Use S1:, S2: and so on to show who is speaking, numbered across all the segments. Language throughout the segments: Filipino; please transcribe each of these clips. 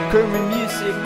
S1: Kerman Music,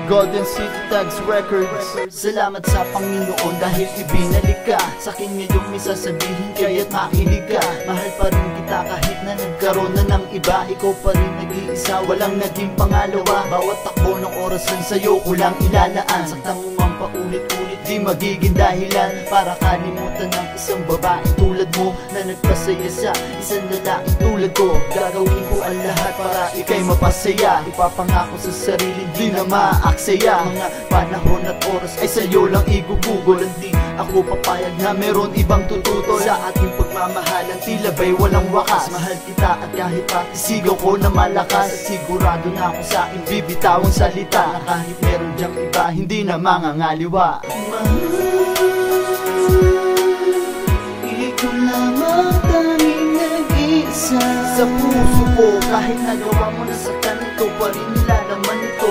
S1: Golden City Tags Records.
S2: Salamat sa Panginoon dahil ibinalik ka sa akin ngayong may sasabihin kaya't makinig ka. Mahal pa rin kita kahit na nagkaroon na ng iba. Ikaw pa rin nag-iisa, walang naging pangalawa. Bawat takbo ng orasan sa'yo ko lang ilalaan. Saktang umang paulit-ulit di magiging dahilan para kalimutan ng isang babae tulad mo na nagpasaya sa isang lalaki tulad ko. Gagawin ko ang lahat para ika'y mapasaya. Ipapangako sa sarili di na maaksaya. Mga panahon at oras ay sa'yo lang igugugol. Hindi ako papayag na meron ibang tututol sa ating pagmamahalan, tila ba'y walang wakas. Mahal kita at kahit pa isigaw ko na malakas, sigurado na ako sa aking bibitawang salita na kahit meron diyang iba, hindi na mangangaliwa. Ikaw lamang tanging nag-iisa sa puso ko. Kahit nagawa mo na saktan, ikaw pa rin nilalaman ito.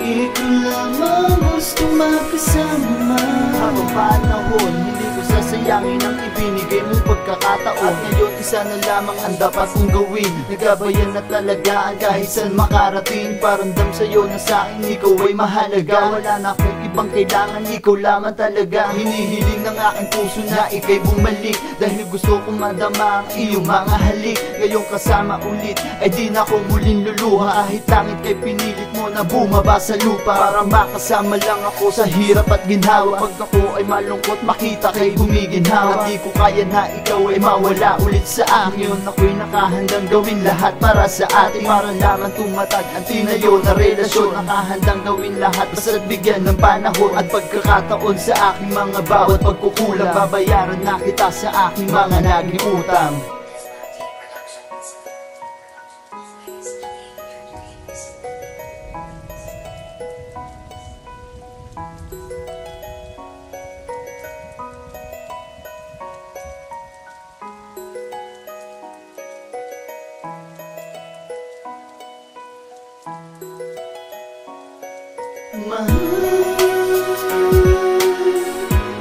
S2: Ikaw lamang gusto makasama. Habang panahon, hindi ko sasayangin ang ibinigay mong pagkakataon. At ngayon isa na lamang ang dapat kong gawin. Nagabayan na talaga ang kahit saan makarating. Paramdam sa'yo na sa'kin ikaw ay mahalaga. Wala na akong ibang kailangan, ikaw lamang talaga. Hinihiling ng aking puso na ika'y bumalik, dahil gusto kong madama ang iyong mga halik. Ngayong kasama ulit ay di na ako muling luluha. Kahit langit kay pinilit mo na bumaba sa lupa, para makasama lang ako sa hirap at ginhawa. Pag ako ay malungkot, makita kay gumiginhawa. Di ko kaya na ikaw ay mawala ulit sa akin. Ngayon ako'y nakahandang gawin lahat para sa atin, para lamang tumatag ang tinayo na relasyon. Nakahandang gawin lahat basta't bigyan ng panahon at pagkakataon sa aking mga bawat pagkukulang. Babayaran na kita sa aking mga naging utang.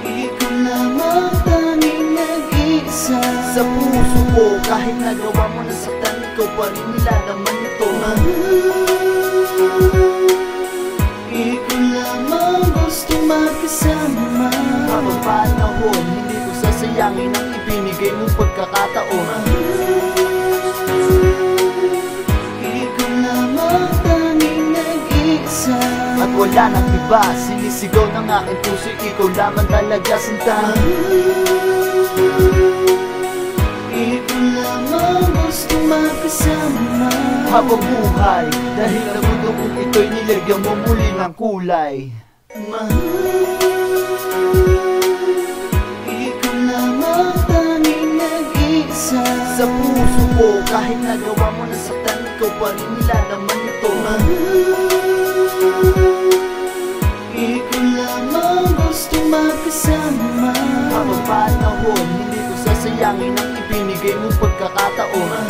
S2: Ikaw lamang tanging nag-iisa sa puso ko. Kahit nagawa mo na saktan, ikaw pa rin nilalaman ito. Ikaw lamang gusto makasama. Habang panahon, hindi ko sasayangin ang ibinigay mong pagkakataon. Ikaw lamang tanging nag-iisa at wala nang iba. Sinisigaw ng aking puso, ikaw lamang talaga sinta. Ikaw lamang gusto makasama habang buhay, dahil ang mundo kong ito'y nilagyan mo muli ng kulay. Ikaw lamang tanging nag-iisa sa puso ko. Kahit nagawa mo na saktan, ikaw pa rin nilalaman ito. Ikaw lamang gusto makasama. Habang panahon, hindi ko sasayangin ang ibinigay mong pagkakataon.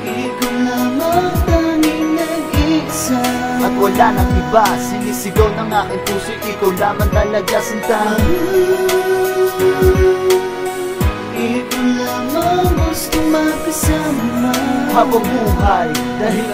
S2: Ikaw lamang tanging nag-iisa at wala nang iba. Sinisigaw ng aking puso, ikaw lamang talaga sinta. Ikaw lamang gusto makasama habang buhay, dahil